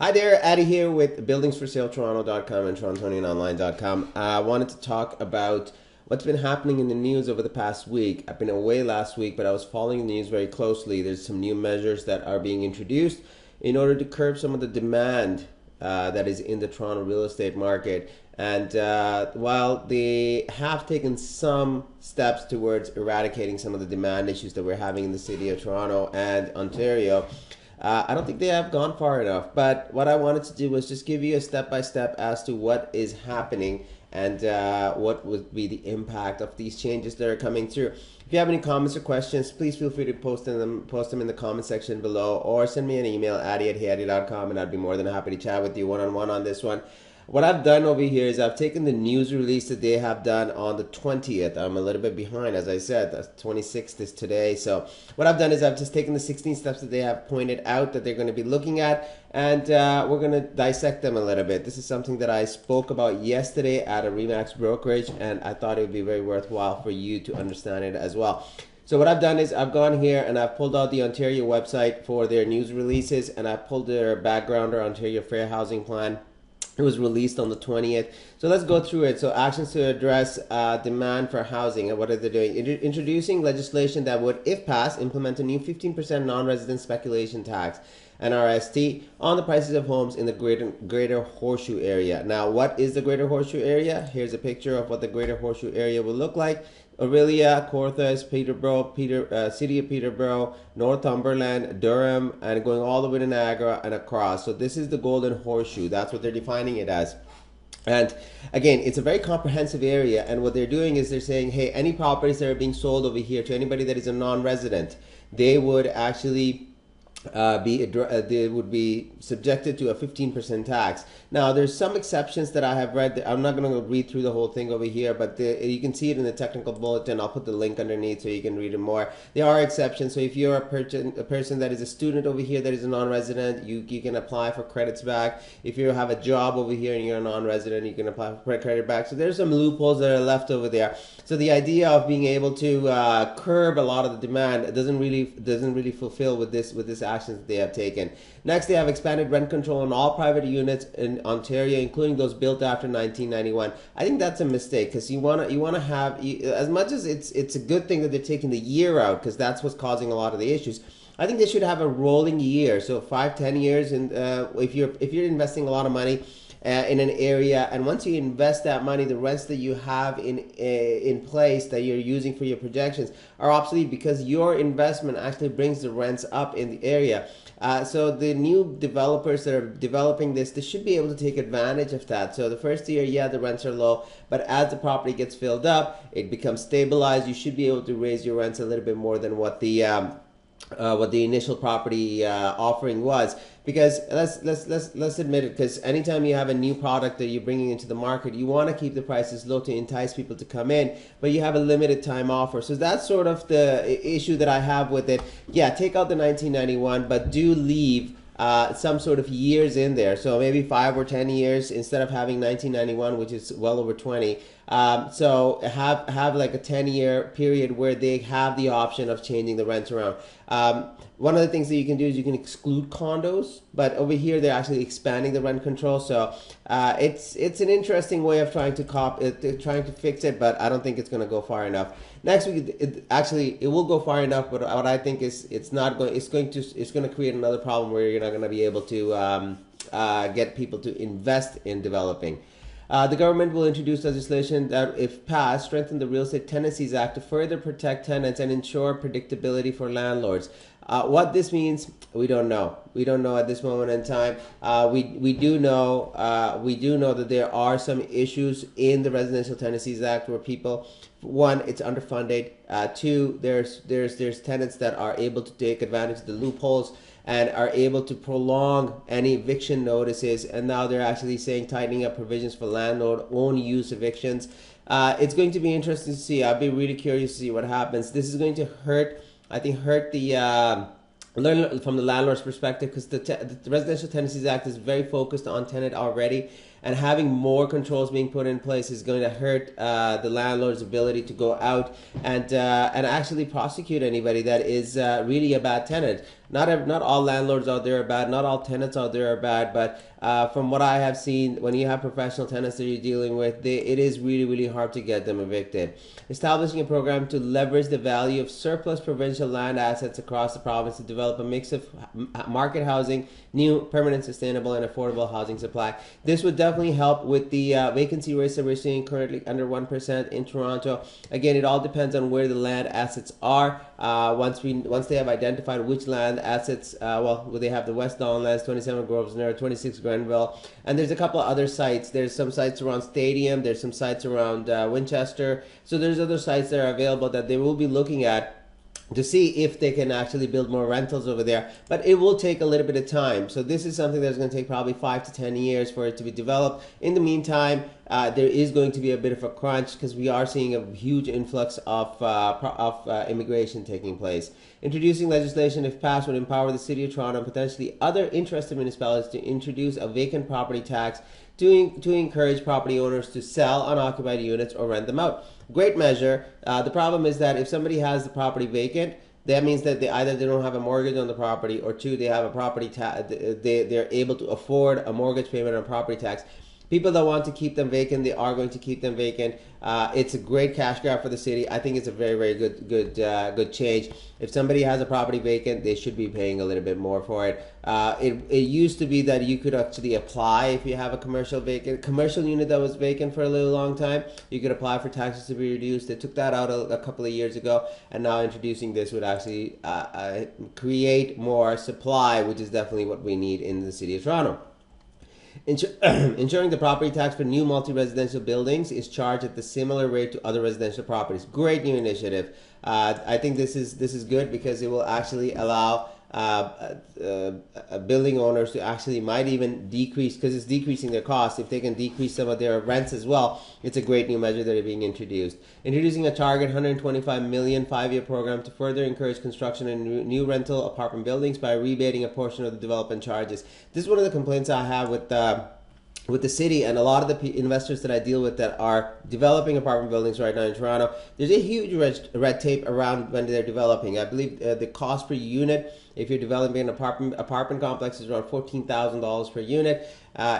Hi there, Addy here with buildingsforsaletoronto.com and torontoinonline.com. I wanted to talk about what's been happening in the news over the past week. I've been away last week, but I was following the news very closely. There's some new measures that are being introduced in order to curb some of the demand that is in the Toronto real estate market. And while they have taken some steps towards eradicating some of the demand issues that we're having in the city of Toronto and Ontario, I don't think they have gone far enough. But what I wanted to do was just give you a step by step as to what is happening and what would be the impact of these changes that are coming through. If you have any comments or questions, please feel free to post them in the comment section below, or send me an email, addy@heyaddy.com, and I'd be more than happy to chat with you one-on-one on this one. What I've done over here is I've taken the news release that they have done on the 20th. I'm a little bit behind, as I said. The 26th is today. So what I've done is I've just taken the 16 steps that they have pointed out that they're going to be looking at, and we're going to dissect them a little bit. This is something that I spoke about yesterday at a Remax brokerage, and I thought it would be very worthwhile for you to understand it as well. So what I've done is I've gone here and I've pulled out the Ontario website for their news releases, and I pulled their backgrounder Ontario Fair Housing Plan. It was released on the 20th. So let's go through it. So actions to address demand for housing, and what are they doing? Introducing legislation that would, if passed, implement a new 15% non-resident speculation tax, NRST, on the prices of homes in the greater Horseshoe area. Now, what is the greater Horseshoe area? Here's a picture of what the greater Horseshoe area will look like. Orillia, Cortez, Peterborough, City of Peterborough, Northumberland, Durham, and going all the way to Niagara and across. So this is the Golden Horseshoe. That's what they're defining it as. And again, it's a very comprehensive area, and what they're doing is they're saying, hey, any properties that are being sold over here to anybody that is a non-resident, they would actually they would be subjected to a 15% tax. Now, there's some exceptions that I have read. I'm not going to read through the whole thing over here, but you can see it in the technical bulletin. I'll put the link underneath so you can read it more. There are exceptions. So if you're a person that is a student over here that is a non-resident, you can apply for credits back. If you have a job over here and you're a non-resident, you can apply for credit back. So there's some loopholes that are left over there. So the idea of being able to curb a lot of the demand doesn't really fulfill with this actions that they have taken. Next, they have expanded rent control on all private units in Ontario, including those built after 1991. I think that's a mistake, because you want to have, as much as it's a good thing that they're taking the year out, because that's what's causing a lot of the issues. I think they should have a rolling year, so 5-10 years, and if you're investing a lot of money in an area, and once you invest that money, the rents that you have in place that you're using for your projections are obsolete, because your investment actually brings the rents up in the area. So the new developers that are developing this, they should be able to take advantage of that. So the first year, yeah, the rents are low, but as the property gets filled up, it becomes stabilized. You should be able to raise your rents a little bit more than what the initial property offering was. Because let's admit it, because anytime you have a new product that you're bringing into the market, you want to keep the prices low to entice people to come in, but you have a limited time offer. So that's sort of the issue that I have with it. Yeah, take out the 1991, but do leave some sort of years in there. So maybe 5 or 10 years instead of having 1991, which is well over 20. So have like a 10-year period where they have the option of changing the rents around. One of the things that you can do is you can exclude condos, but over here they're actually expanding the rent control. So it's an interesting way of trying to fix it, but I don't think it's going to go far enough. Next week, it will go far enough, but what I think is it's going to create another problem where you're not going to be able to get people to invest in developing. The government will introduce legislation that, if passed, strengthen the Real Estate Tendencies Act to further protect tenants and ensure predictability for landlords. What this means, we don't know. We don't know at this moment in time. We do know that there are some issues in the Residential Tenancies Act where people, one, it's underfunded. Two, there's tenants that are able to take advantage of the loopholes and are able to prolong any eviction notices, and now they're actually saying tightening up provisions for landlord own use evictions. It's going to be interesting to see. I'll be really curious to see what happens. This is going to hurt the from the landlord's perspective, because the Residential Tenancies Act is very focused on tenant already, and having more controls being put in place is going to hurt the landlord's ability to go out and actually prosecute anybody that is really a bad tenant. Not all landlords out there are bad, not all tenants out there are bad, but from what I have seen, when you have professional tenants that you're dealing with, it is really, really hard to get them evicted. Establishing a program to leverage the value of surplus provincial land assets across the province to develop a mix of market housing, new, permanent, sustainable, and affordable housing supply. This would definitely help with the vacancy rates that we're seeing currently under 1% in Toronto. Again, it all depends on where the land assets are. Once they have identified which land assets, they have the West Don lands, 27 Grosvenor, 26 Grenville, and there's a couple of other sites. There's some sites around Stadium, there's some sites around Winchester, so there's other sites that are available that they will be looking at to see if they can actually build more rentals over there. But it will take a little bit of time. So this is something that's going to take probably 5 to 10 years for it to be developed. In the meantime, there is going to be a bit of a crunch because we are seeing a huge influx of immigration taking place. Introducing legislation, if passed, would empower the City of Toronto and potentially other interested municipalities to introduce a vacant property tax to encourage property owners to sell unoccupied units or rent them out. Great measure. The problem is that if somebody has the property vacant, that means that either they don't have a mortgage on the property, or two, they have a property they're able to afford a mortgage payment on property tax. People that want to keep them vacant, they are going to keep them vacant. It's a great cash grab for the city. I think it's a very, very good change. If somebody has a property vacant, they should be paying a little bit more for it. It used to be that you could actually apply if you have a commercial unit that was vacant for a little long time. You could apply for taxes to be reduced. They took that out a couple of years ago, and now introducing this would actually create more supply, which is definitely what we need in the City of Toronto. Ensuring the property tax for new multi-residential buildings is charged at the similar rate to other residential properties. Great new initiative. I think this is good because it will actually allow building owners to actually might even decrease, because it's decreasing their costs. If they can decrease some of their rents as well, it's a great new measure that is being introduced. Introducing a target $125 million 5-year program to further encourage construction in new rental apartment buildings by rebating a portion of the development charges. This is one of the complaints I have with the city and a lot of the investors that I deal with that are developing apartment buildings right now in Toronto. There's a huge red tape around when they're developing. I believe the cost per unit, if you're developing an apartment complex, is around $14,000 per unit.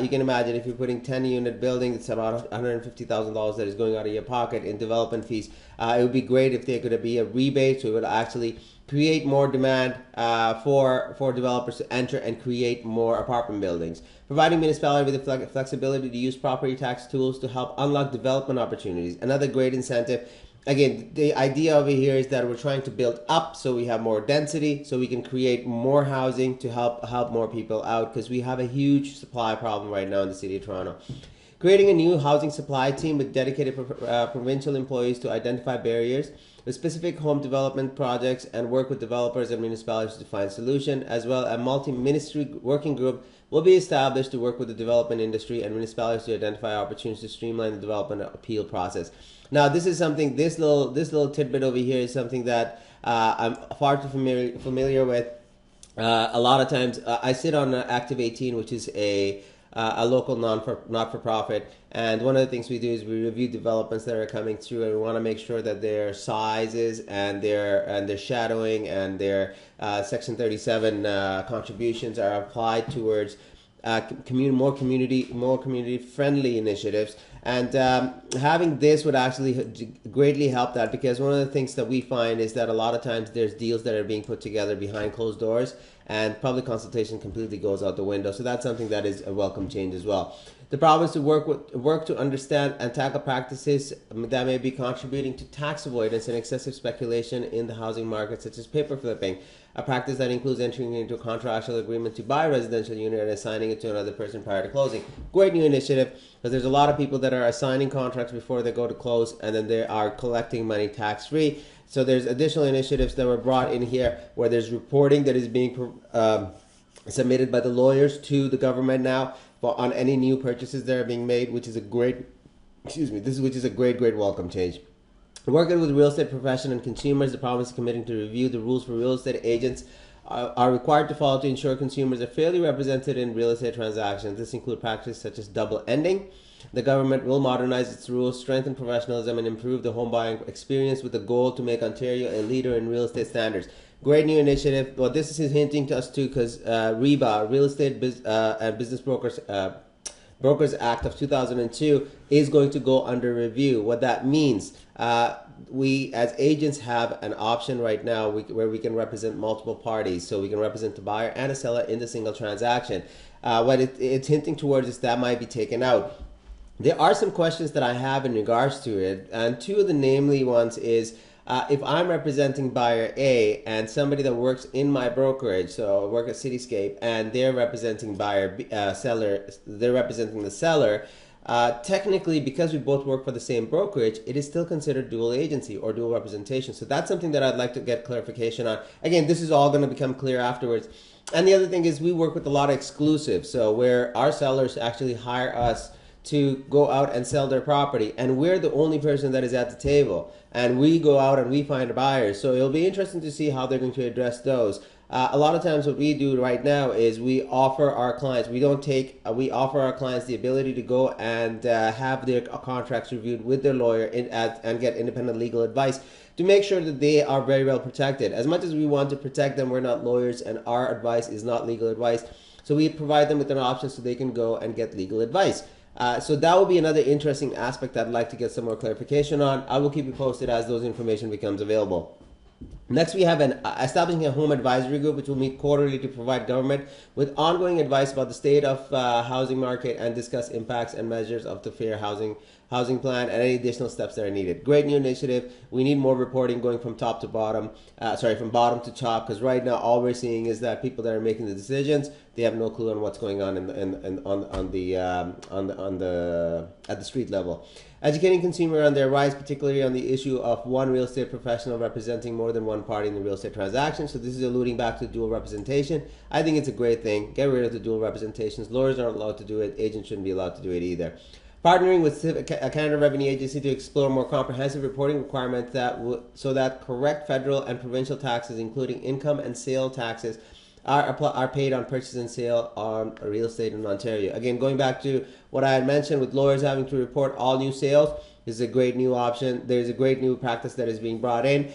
You can imagine if you're putting 10-unit building, it's about $150,000 that is going out of your pocket in development fees. It would be great if there could be a rebate, so it would actually create more demand for developers to enter and create more apartment buildings. Providing municipality with the flexibility to use property tax tools to help unlock development opportunities. Another great incentive. Again, the idea over here is that we're trying to build up so we have more density, so we can create more housing to help more people out, because we have a huge supply problem right now in the City of Toronto. Creating a new housing supply team with dedicated provincial employees to identify barriers with specific home development projects and work with developers and municipalities to find solution, as well as a multi-ministry working group will be established to work with the development industry and municipalities to identify opportunities to streamline the development appeal process. Now, this is something, this little tidbit over here is something that I'm far too familiar with. A lot of times, I sit on Active 18, which is a local not-for-profit, and one of the things we do is we review developments that are coming through, and we want to make sure that their sizes and their shadowing and their Section 37 contributions are applied towards more community friendly initiatives. And having this would actually greatly help that, because one of the things that we find is that a lot of times there's deals that are being put together behind closed doors, and public consultation completely goes out the window. So that's something that is a welcome change as well. The province to work to understand and tackle practices that may be contributing to tax avoidance and excessive speculation in the housing market, such as paper flipping, a practice that includes entering into a contractual agreement to buy a residential unit and assigning it to another person prior to closing. Great new initiative, because there's a lot of people that are assigning contracts before they go to close, and then they are collecting money tax-free. So there's additional initiatives that were brought in here where there's reporting that is being submitted by the lawyers to the government now on any new purchases that are being made, which is a great, which is a great welcome change. Working with real estate profession and consumers, the province is committing to review the rules for real estate agents are required to follow to ensure consumers are fairly represented in real estate transactions. This includes practices such as double ending. The government will modernize its rules, strengthen professionalism, and improve the home buying experience with the goal to make Ontario a leader in real estate standards. Great new initiative. Well, this is hinting to us too, because REBA, Real Estate and Business Brokers Act of 2002, is going to go under review. What that means, we as agents have an option right now where we can represent multiple parties. So we can represent the buyer and a seller in the single transaction. What it's hinting towards is that might be taken out. There are some questions that I have in regards to it, and two of the namely ones is if I'm representing buyer A and somebody that works in my brokerage, so I work at Cityscape, and they're representing seller, they're representing the seller. Technically, because we both work for the same brokerage, it is still considered dual agency or dual representation. So that's something that I'd like to get clarification on. Again, this is all going to become clear afterwards. And the other thing is we work with a lot of exclusives, so where our sellers actually hire us to go out and sell their property, and we're the only person that is at the table, and we go out and we find buyers. So it'll be interesting to see how they're going to address those. A lot of times what we do right now is we offer our clients, we offer our clients the ability to go and have their contracts reviewed with their lawyer and get independent legal advice to make sure that they are very well protected. As much as we want to protect them, we're not lawyers, and our advice is not legal advice. So we provide them with an option so they can go and get legal advice. So that will be another interesting aspect I'd like to get some more clarification on. I will keep you posted as those information becomes available. Next, we have establishing a home advisory group, which will meet quarterly to provide government with ongoing advice about the state of housing market and discuss impacts and measures of the fair housing plan and any additional steps that are needed. Great new initiative. We need more reporting going from top to bottom. From bottom to top, because right now all we're seeing is that people that are making the decisions, they have no clue on what's going on at the street level. Educating consumer on their rights, particularly on the issue of one real estate professional representing more than one party in the real estate transaction. So this is alluding back to dual representation. I think it's a great thing. Get rid of the dual representations. Lawyers aren't allowed to do it. Agents shouldn't be allowed to do it either. Partnering with Canada Revenue Agency to explore more comprehensive reporting requirements so that correct federal and provincial taxes, including income and sale taxes, are paid on purchase and sale on real estate in Ontario. Again, going back to what I had mentioned with lawyers having to report all new sales, this is a great new option. There's a great new practice that is being brought in.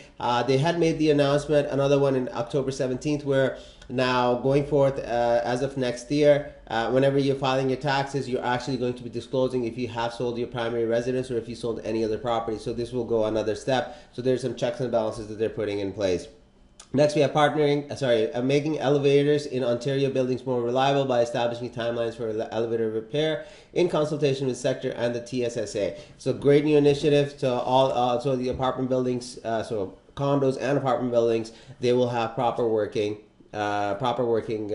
They had made the announcement, another one in October 17th, where now going forth as of next year, whenever you're filing your taxes, you're actually going to be disclosing if you have sold your primary residence or if you sold any other property. So this will go another step. So there's some checks and balances that they're putting in place. Next, we have making elevators in Ontario buildings more reliable by establishing timelines for elevator repair in consultation with sector and the TSSA. So great new initiative to all, so the apartment buildings, so condos and apartment buildings, they will have proper working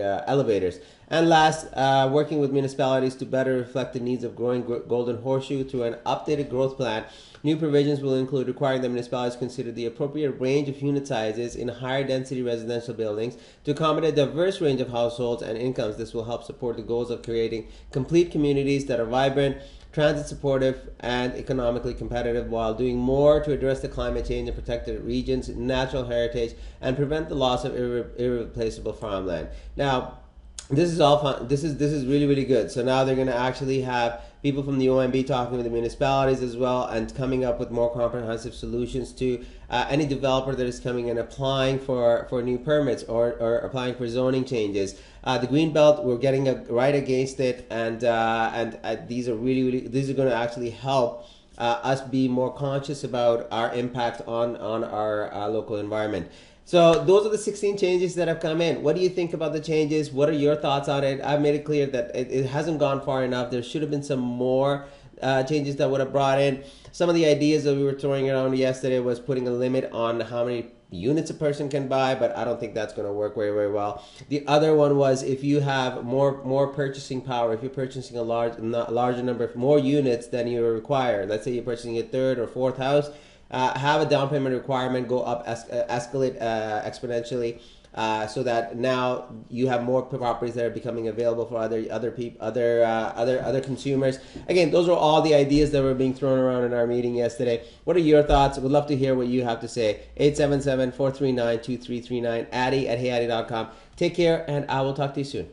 elevators. And last, working with municipalities to better reflect the needs of growing Golden Horseshoe through an updated growth plan. New provisions will include requiring the municipalities to consider the appropriate range of unit sizes in higher density residential buildings to accommodate a diverse range of households and incomes. This will help support the goals of creating complete communities that are vibrant, transit supportive, and economically competitive, while doing more to address the climate change and protect the region's natural heritage and prevent the loss of irreplaceable farmland. Now, this is all fun. This is really, really good. So now they're going to actually have people from the OMB talking with the municipalities as well and coming up with more comprehensive solutions to any developer that is coming and applying for new permits or applying for zoning changes. The Greenbelt, we're getting right against it, and these are these are going to actually help us be more conscious about our impact on our local environment. So those are the 16 changes that have come in. What do you think about the changes? What are your thoughts on it? I've made it clear that it hasn't gone far enough. There should have been some more changes that would have brought in. Some of the ideas that we were throwing around yesterday was putting a limit on how many units a person can buy, but I don't think that's going to work very, very well. The other one was if you have more purchasing power, if you're purchasing a larger number of more units than you require, let's say you're purchasing a third or fourth house, have a down payment requirement go up, escalate exponentially. so that now you have more properties that are becoming available for other consumers. Again, those are all the ideas that were being thrown around in our meeting yesterday. What are your thoughts? We'd love to hear what you have to say. 877-439-2339, Addy at heyaddy.com. Take care, and I will talk to you soon.